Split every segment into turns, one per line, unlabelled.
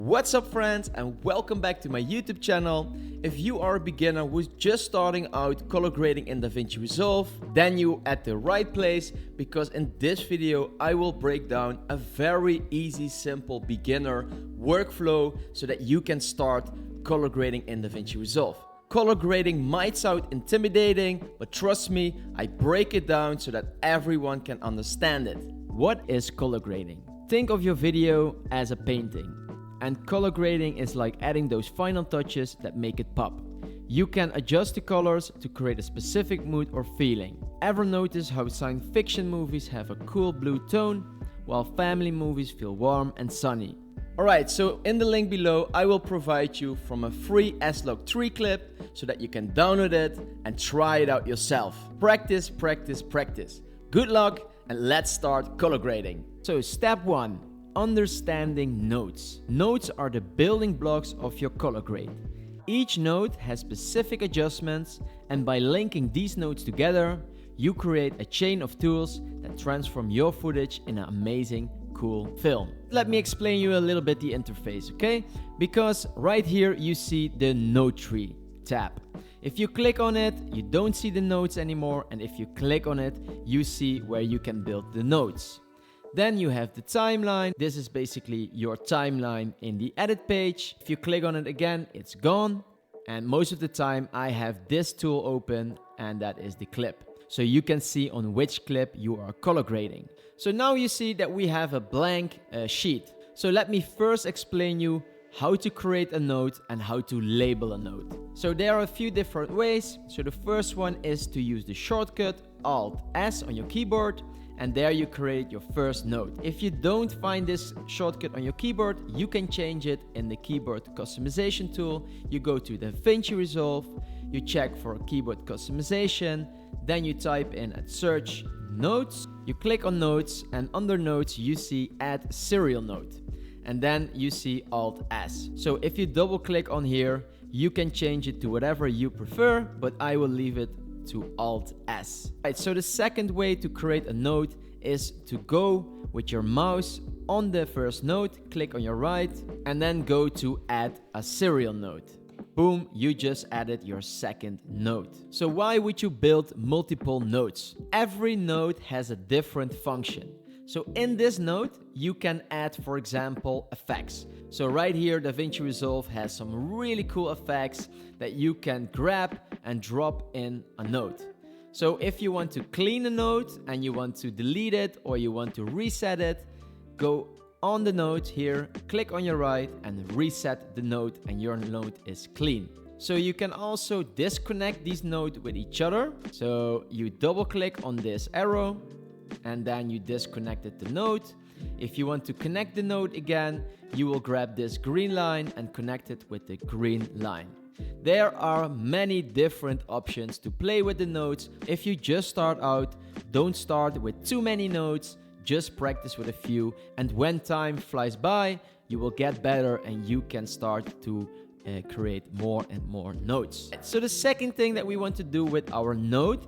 What's up friends, and welcome back to my YouTube channel. If you are a beginner who's just starting out color grading in DaVinci Resolve, then you're at the right place, because in this video I will break down a very easy, simple beginner workflow so that you can start color grading in DaVinci Resolve. Color grading might sound intimidating, but trust me, I break it down so that everyone can understand it. What is color grading? Think of your video as a painting. And color grading is like adding those final touches that make it pop. You can adjust the colors to create a specific mood or feeling. Ever notice how science fiction movies have a cool blue tone, while family movies feel warm and sunny? Alright, so in the link below I will provide you from a free S-Log3 clip so that you can download it and try it out yourself. Practice, practice, practice. Good luck, and let's start color grading. So step 1. Understanding notes. Notes are the building blocks of your color grade. Each note has specific adjustments, and by linking these notes together, you create a chain of tools that transform your footage in an amazing, cool film. Let me explain you a little bit the interface, okay? Because right here you see the Note Tree tab. If you click on it, you don't see the notes anymore, and if you click on it, you see where you can build the notes. Then you have the timeline. This is basically your timeline in the edit page. If you click on it again, it's gone. And most of the time I have this tool open, and that is the clip. So you can see on which clip you are color grading. So now you see that we have a blank sheet. So let me first explain you how to create a note and how to label a note. So there are a few different ways. So the first one is to use the shortcut Alt-S on your keyboard, and there you create your first note. If you don't find this shortcut on your keyboard, you can change it in the keyboard customization tool. You go to DaVinci Resolve, you check for keyboard customization, then you type in at search notes, you click on notes, and under notes you see add serial note, and then you see Alt-S. So if you double click on here, you can change it to whatever you prefer, but I will leave it to Alt-S. Right, so the second way to create a note is to go with your mouse on the first note, click on your right, and then go to add a serial note. Boom, you just added your second note. So why would you build multiple notes? Every note has a different function. So in this note, you can add, for example, effects. So right here, DaVinci Resolve has some really cool effects that you can grab and drop in a note. So if you want to clean a note and you want to delete it or you want to reset it, go on the note here, click on your right and reset the note, and your note is clean. So you can also disconnect these notes with each other. So you double click on this arrow, and then you disconnected the note. If you want to connect the note again, you will grab this green line and connect it with the green line. There are many different options to play with the notes. If you just start out, don't start with too many notes, just practice with a few, and when time flies by, you will get better and you can start to create more and more notes. So the second thing that we want to do with our note,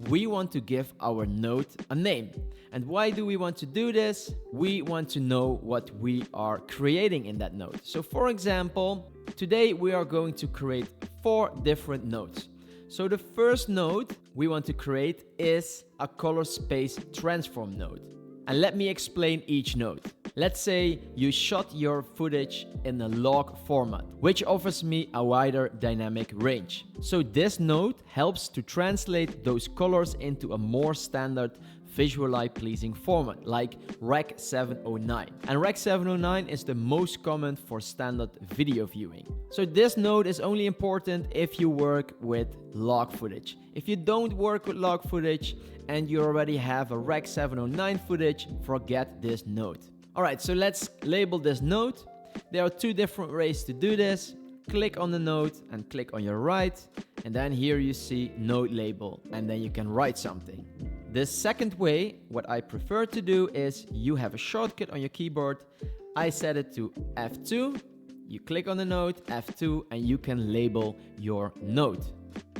we want to give our note a name. And why do we want to do this? We want to know what we are creating in that note. So for example, today we are going to create 4 different notes. So the first note we want to create is a color space transform note. And let me explain each note. Let's say you shot your footage in a log format, which offers me a wider dynamic range. So this note helps to translate those colors into a more standard visually pleasing format, like Rec 709. And Rec 709 is the most common for standard video viewing. So this note is only important if you work with log footage. If you don't work with log footage and you already have a Rec 709 footage, forget this note. Alright, so let's label this note. There are 2 different ways to do this. Click on the note and click on your right, and then here you see note label, and then you can write something. The second way, what I prefer to do is you have a shortcut on your keyboard. I set it to F2. You click on the note, F2, and you can label your note.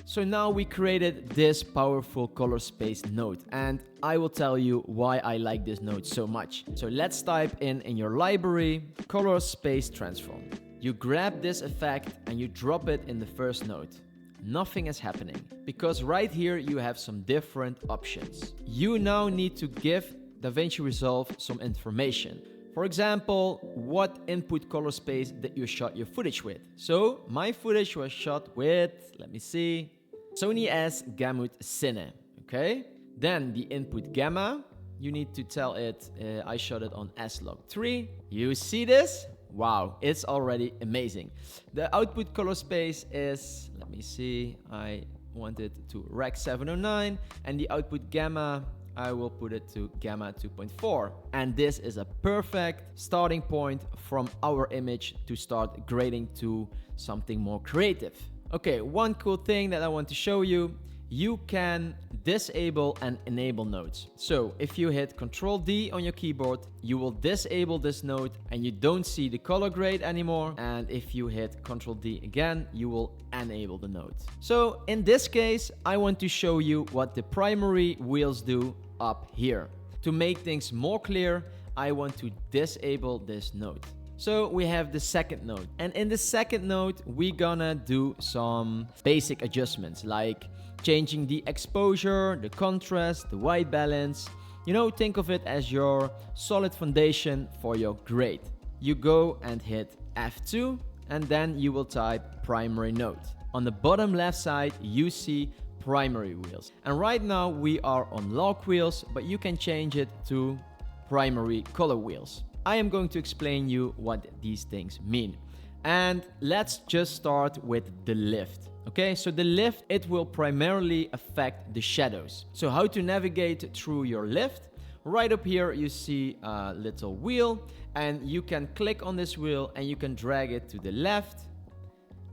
So now we created this powerful color space node, and I will tell you why I like this node so much. So let's type in your library color space transform. You grab this effect and you drop it in the first node. Nothing is happening because right here you have some different options. You now need to give DaVinci Resolve some information. For example, what input color space did you shot your footage with? So my footage was shot with, let me see, Sony S Gamut Cine, okay? Then the input gamma, you need to tell it, I shot it on S-Log3. You see this? Wow, it's already amazing. The output color space is, let me see, I want it to Rec 709, and the output gamma, I will put it to gamma 2.4. And this is a perfect starting point from our image to start grading to something more creative. Okay, one cool thing that I want to show you, you can disable and enable nodes. So if you hit Ctrl D on your keyboard, you will disable this node and you don't see the color grade anymore. And if you hit Ctrl D again, you will enable the node. So in this case, I want to show you what the primary wheels do up here. To make things more clear, I want to disable this node. So we have the second node, and in the second node we're gonna do some basic adjustments like changing the exposure, the contrast, the white balance. You know, think of it as your solid foundation for your grade. You go and hit F2 and then you will type primary node. On the bottom left side you see primary wheels, and right now we are on log wheels, but you can change it to primary color wheels. I am going to explain you what these things mean, and let's just start with the lift. Okay, so the lift, it will primarily affect the shadows. So how to navigate through your lift? Right up here you see a little wheel, and you can click on this wheel and you can drag it to the left,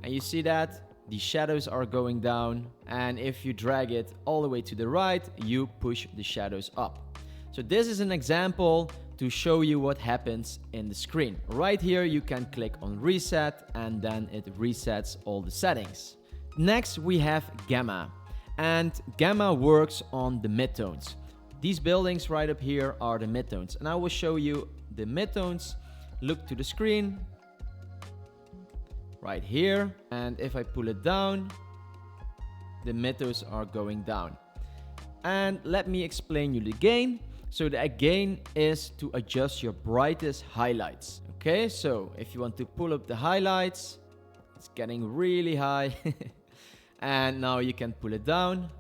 and you see that the shadows are going down, and if you drag it all the way to the right, you push the shadows up. So this is an example to show you what happens in the screen. Right here you can click on reset and then it resets all the settings. Next we have gamma, and gamma works on the midtones. These buildings right up here are the midtones, and I will show you the midtones. Look to the screen right here, and if I pull it down, the midtones are going down. And let me explain you the gain. So the gain is to adjust your brightest highlights. Okay, so if you want to pull up the highlights, it's getting really high. And now you can pull it down.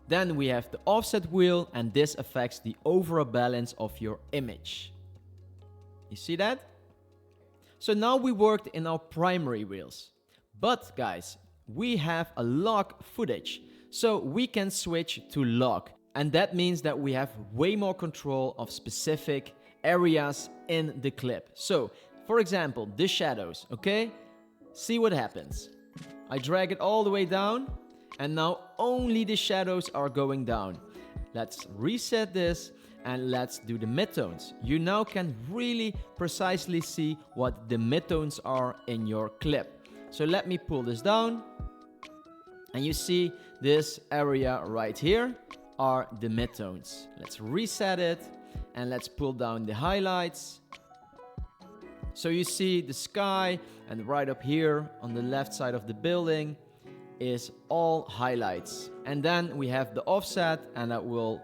Then we have the offset wheel, and this affects the overall balance of your image. You see that? So now we worked in our primary wheels. But guys, we have a log footage, so we can switch to log. And that means that we have way more control of specific areas in the clip. So, for example, the shadows, okay? See what happens. I drag it all the way down, and now only the shadows are going down. Let's reset this, and let's do the midtones. You now can really precisely see what the midtones are in your clip. So let me pull this down, and you see this area right here are the midtones. Let's reset it and let's pull down the highlights. So you see the sky, and right up here on the left side of the building is all highlights. And then we have the offset, and that will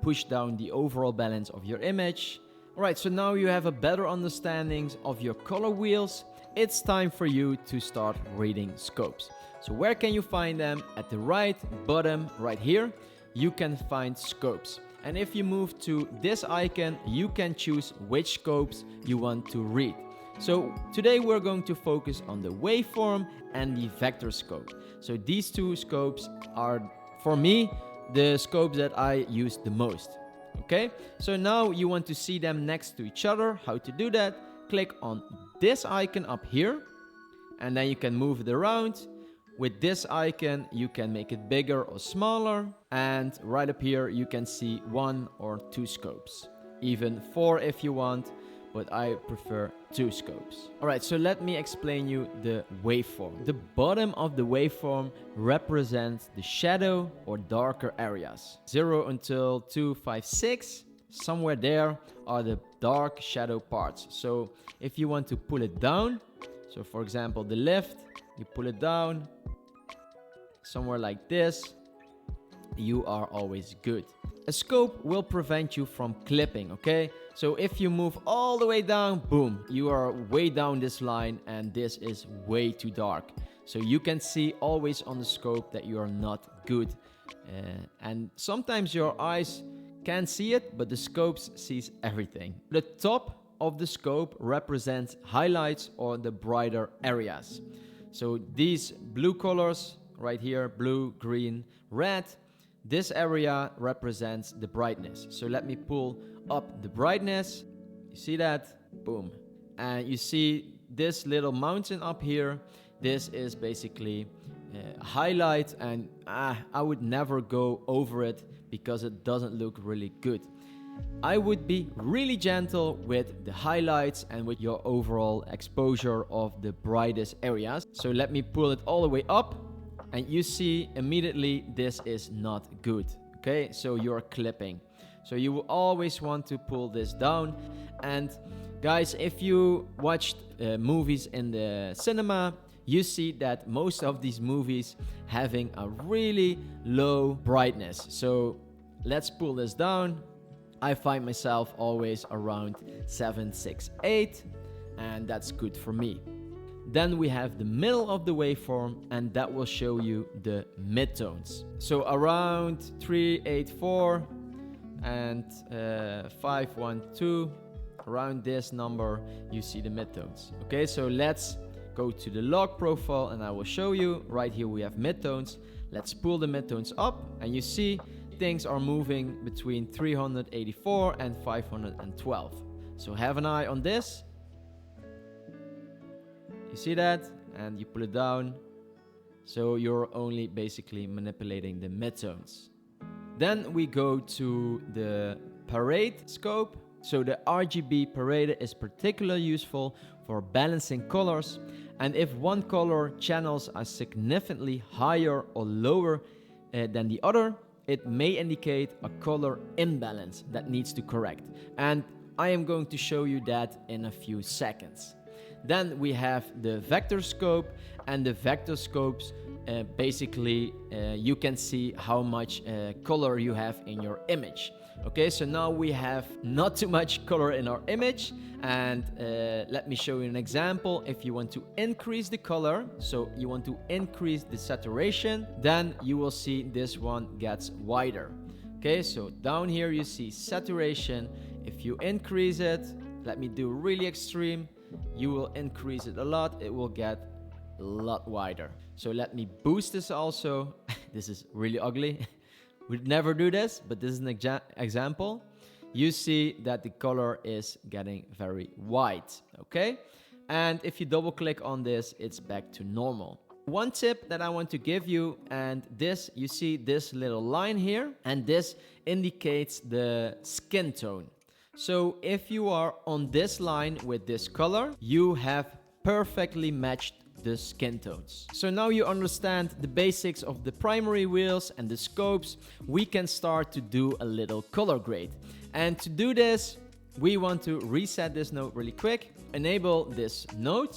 push down the overall balance of your image. Alright, so now you have a better understanding of your color wheels. It's time for you to start reading scopes. So where can you find them? At the right bottom right here, you can find scopes. And if you move to this icon, you can choose which scopes you want to read. So today we're going to focus on the waveform and the vector scope. So these two scopes are, for me, the scopes that I use the most. Okay, so now you want to see them next to each other. How to do that? Click on this icon up here, and then you can move it around. With this icon, you can make it bigger or smaller. And right up here, you can see 1 or 2 scopes, even 4 if you want. but I prefer 2 scopes. Alright, so let me explain you the waveform. The bottom of the waveform represents the shadow or darker areas. 0 until 2, 5, 6, somewhere there are the dark shadow parts. So if you want to pull it down, so for example the lift, you pull it down somewhere like this, you are always good. A scope will prevent you from clipping, okay? So if you move all the way down, boom, you are way down this line and this is way too dark. So you can see always on the scope that you are not good. And sometimes your eyes can't see it, but the scope sees everything. The top of the scope represents highlights or the brighter areas. So these blue colors right here, blue, green, red, this area represents the brightness. So let me pull up the brightness. You see that? Boom. And you see this little mountain up here. This is basically a highlight, and I would never go over it because it doesn't look really good. I would be really gentle with the highlights and with your overall exposure of the brightest areas. So let me pull it all the way up. And you see immediately this is not good, okay? So you're clipping. So you will always want to pull this down. And guys, if you watched movies in the cinema, you see that most of these movies having a really low brightness. So let's pull this down. I find myself always around 7, 6, 8, and that's good for me. Then we have the middle of the waveform, and that will show you the midtones. So around 3, 8, 4 and 5, 1, 2, around this number, you see the midtones. Okay, so let's go to the log profile and I will show you. Right here we have midtones. Let's pull the midtones up and you see things are moving between 384 and 512. So have an eye on this. You see that? And you pull it down. So you're only basically manipulating the midtones. Then we go to the parade scope. So the RGB parade is particularly useful for balancing colors. And if one color channels are significantly higher or lower than the other, it may indicate a color imbalance that needs to correct. And I am going to show you that in a few seconds. Then we have the vector scope, and the vector scopes basically you can see how much color you have in your image. Okay, so now we have not too much color in our image, and let me show you an example. If you want to increase the color, so you want to increase the saturation, then you will see this one gets wider. Okay, so down here you see saturation. If you increase it, let me do really extreme, you will increase it a lot, it will get a lot wider. So let me boost this also. This is really ugly. We'd never do this, but this is an example. You see that the color is getting very white, okay? And if you double click on this, it's back to normal. One tip that I want to give you, and this, you see this little line here, and this indicates the skin tone. So if you are on this line with this color, you have perfectly matched the skin tones. So now you understand the basics of the primary wheels and the scopes. We can start to do a little color grade. And to do this, we want to reset this node really quick, enable this node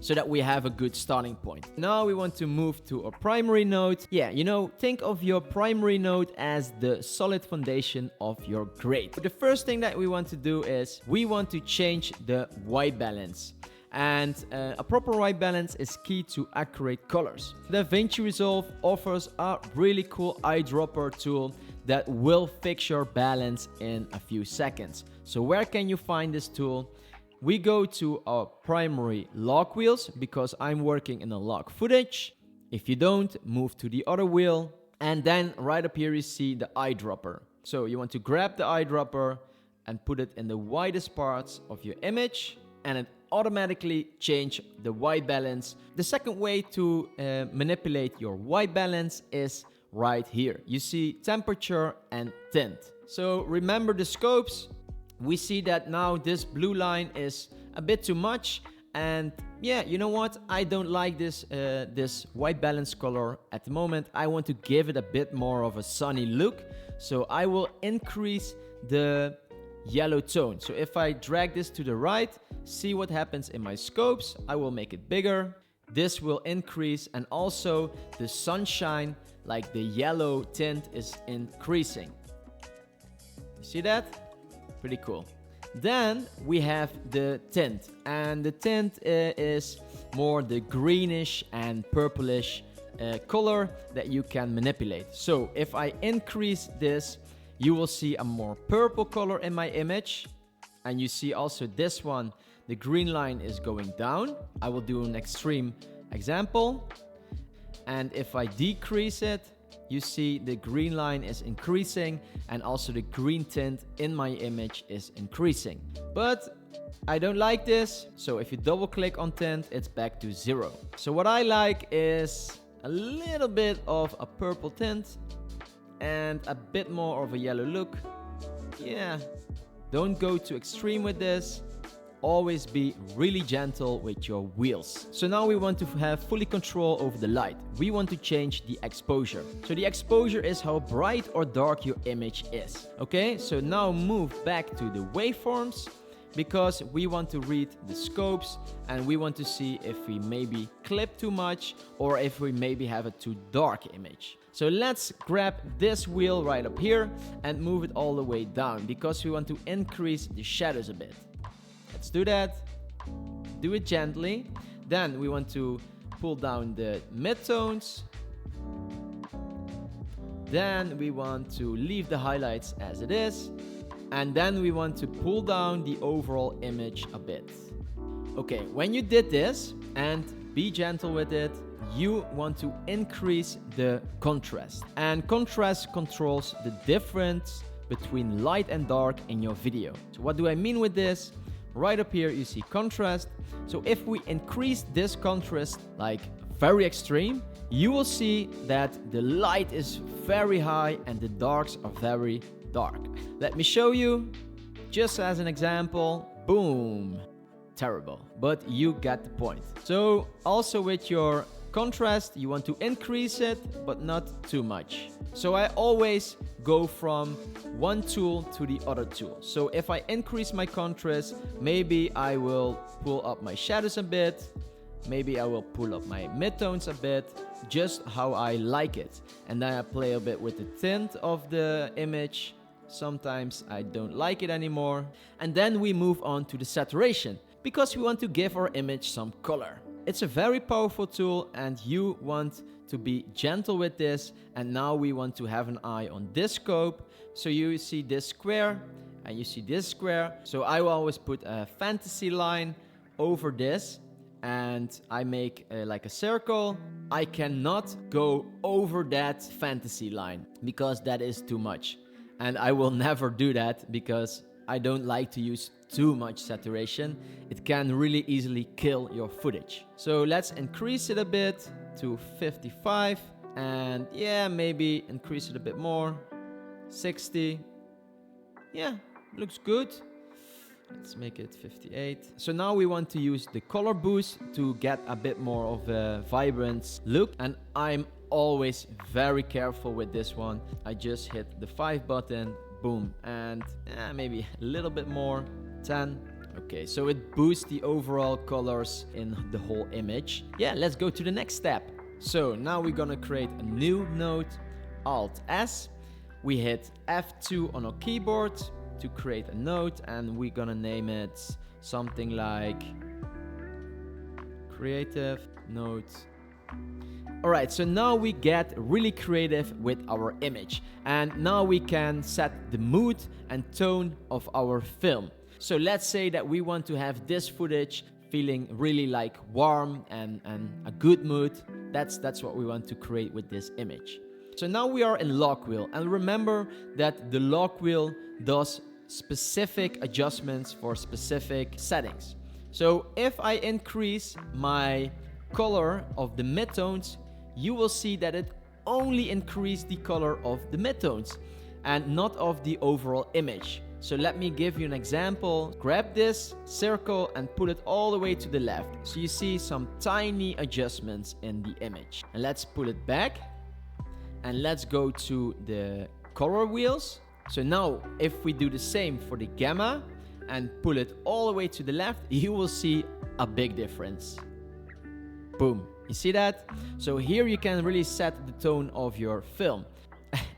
so that we have a good starting point. Now we want to move to a primary node. Yeah, you know, think of your primary node as the solid foundation of your grade. The first thing that we want to do is we want to change the white balance. And a proper white balance is key to accurate colors. DaVinci Resolve offers a really cool eyedropper tool that will fix your balance in a few seconds. So where can you find this tool? We go to our primary log wheels because I'm working in a log footage. If you don't, move to the other wheel. And then right up here you see the eyedropper. So you want to grab the eyedropper and put it in the widest parts of your image, and it automatically change the white balance. The second way to manipulate your white balance is right here. You see temperature and tint. So remember the scopes. we see that now this blue line is a bit too much. And yeah, you know what? I don't like this this white balance color at the moment. I want to give it a bit more of a sunny look. So I will increase the yellow tone. So if I drag this to the right, see what happens in my scopes. I will make it bigger. This will increase, and also the sunshine, like the yellow tint, is increasing. You see that? Pretty cool. Then we have the tint, and the tint is more the greenish and purplish color that you can manipulate. So if I increase this, you will see a more purple color in my image. And you see also this one, the green line is going down. I will do an extreme example. And if I decrease it, you see the green line is increasing, and also the green tint in my image is increasing. But I don't like this, so if you double click on tint, it's back to 0. So what I like is a little bit of a purple tint and a bit more of a yellow look. Yeah, don't go too extreme with this. Always be really gentle with your wheels. So now we want to have fully control over the light. We want to change the exposure. So the exposure is how bright or dark your image is. Okay, so now move back to the waveforms, because we want to read the scopes and we want to see if we maybe clip too much or if we maybe have a too dark image. So let's grab this wheel right up here and move it all the way down, because we want to increase the shadows a bit. Let's do that. Do it gently. Then we want to pull down the midtones. Then we want to leave the highlights as it is. And then we want to pull down the overall image a bit. Okay, when you did this, and be gentle with it, you want to increase the contrast. And contrast controls the difference between light and dark in your video. So what do I mean with this? Right up here you see contrast. So if we increase this contrast like very extreme, you will see that the light is very high and the darks are very dark. Let me show you, just as an example. Boom. Terrible, but you get the point. So also with your contrast, you want to increase it, but not too much. So I always go from one tool to the other tool. So if I increase my contrast, maybe I will pull up my shadows a bit. Maybe I will pull up my midtones a bit, just how I like it. And then I play a bit with the tint of the image. Sometimes I don't like it anymore. And then we move on to the saturation, because we want to give our image some color. It's a very powerful tool and you want to be gentle with this. And now we want to have an eye on this scope. So you see this square and you see this square. So I will always put a fantasy line over this and I make like a circle. I cannot go over that fantasy line because that is too much. And I will never do that because I don't like to use too much saturation. It can really easily kill your footage. So let's increase it a bit to 55 and yeah, maybe increase it a bit more, 60. Yeah, looks good. Let's make it 58. So now we want to use the color boost to get a bit more of a vibrant look. And I'm always very careful with this one. I just hit the 5 button, boom, and maybe a little bit more, 10. Okay, so it boosts the overall colors in the whole image. Yeah, let's go to the next step. So now we're gonna create a new node, Alt-S. We hit F2 on our keyboard to create a node, and we're gonna name it something like creative node. Alright, so now we get really creative with our image, and now we can set the mood and tone of our film. So let's say that we want to have this footage feeling really like warm and a good mood. That's what we want to create with this image. So now we are in lock wheel, and remember that the lock wheel does specific adjustments for specific settings. So if I increase my color of the midtones, you will see that it only increased the color of the midtones and not of the overall image. So let me give you an example. Grab this circle and put it all the way to the left. So you see some tiny adjustments in the image. And let's put it back. And let's go to the color wheels. So now if we do the same for the gamma and pull it all the way to the left, you will see a big difference. Boom. You see that? So here you can really set the tone of your film.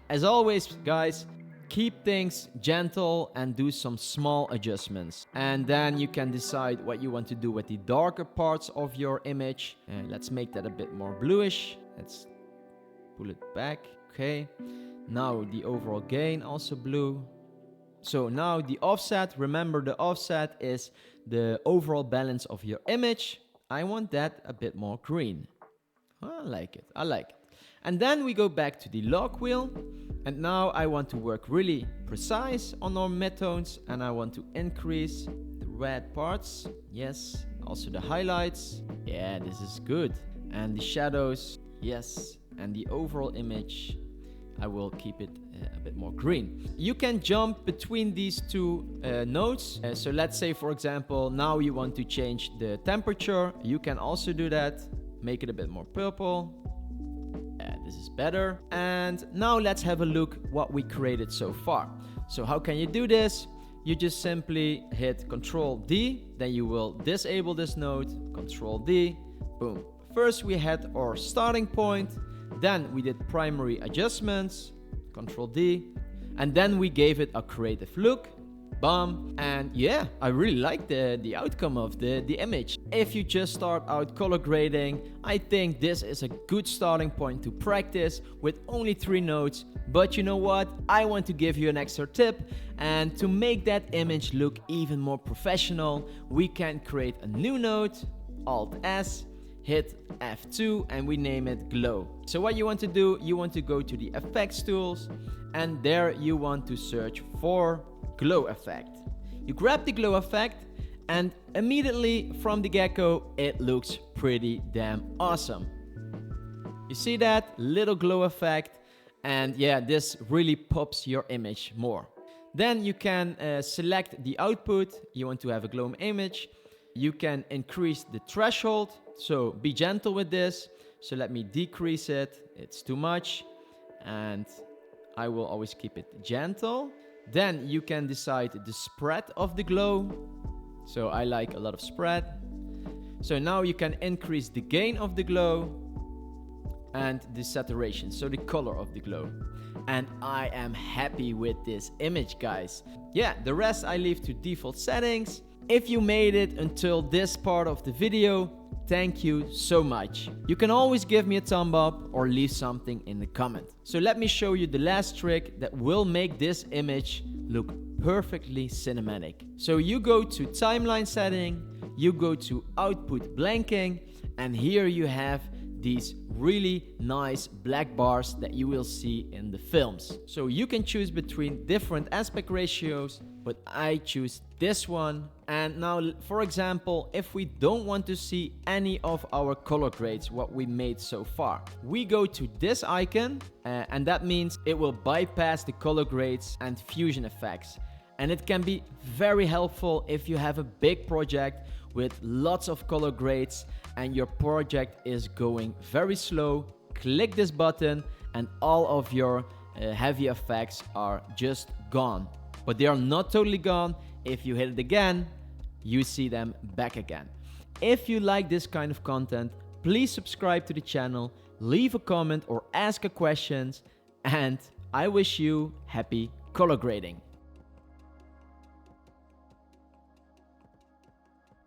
As always, guys, keep things gentle and do some small adjustments. And then you can decide what you want to do with the darker parts of your image. And let's make that a bit more bluish. Let's pull it back. Okay. Now the overall gain also blue. So now the offset, remember the offset is the overall balance of your image. I want that a bit more green. I like it. I like it. And then we go back to the log wheel. And now I want to work really precise on our midtones. And I want to increase the red parts. Yes. Also the highlights. Yeah, this is good. And the shadows. Yes. And the overall image, I will keep it a bit more green. You can jump between these two nodes. So let's say, for example, now you want to change the temperature. You can also do that. Make it a bit more purple. This is better. And now let's have a look what we created so far. So how can you do this? You just simply hit Ctrl D. Then you will disable this node. Ctrl D. Boom. First we had our starting point. Then we did primary adjustments, Ctrl D, and then we gave it a creative look, bam, and yeah, I really like the outcome of the image. If you just start out color grading, I think this is a good starting point to practice with only 3 nodes, but you know what, I want to give you an extra tip, and to make that image look even more professional, we can create a new node, Alt S, hit F2 and we name it glow. So what you want to do, you want to go to the effects tools and there you want to search for glow effect. You grab the glow effect and immediately from the get-go it looks pretty damn awesome. You see that little glow effect, and yeah, this really pops your image more. Then you can select the output. You want to have a glow image. You can increase the threshold. So be gentle with this. So let me decrease it. It's too much. And I will always keep it gentle. Then you can decide the spread of the glow. So I like a lot of spread. So now you can increase the gain of the glow and the saturation, so the color of the glow. And I am happy with this image, guys. Yeah, the rest I leave to default settings. If you made it until this part of the video, thank you so much. You can always give me a thumb up or leave something in the comment. So let me show you the last trick that will make this image look perfectly cinematic. So you go to timeline setting, you go to output blanking, and here you have these really nice black bars that you will see in the films. So you can choose between different aspect ratios, but I choose this one. And now, for example, if we don't want to see any of our color grades, what we made so far, we go to this icon, and that means it will bypass the color grades and fusion effects. And it can be very helpful if you have a big project with lots of color grades and your project is going very slow. Click this button and all of your heavy effects are just gone. But they are not totally gone. If you hit it again, you see them back again. If you like this kind of content, please subscribe to the channel, leave a comment or ask a question, and I wish you happy color grading.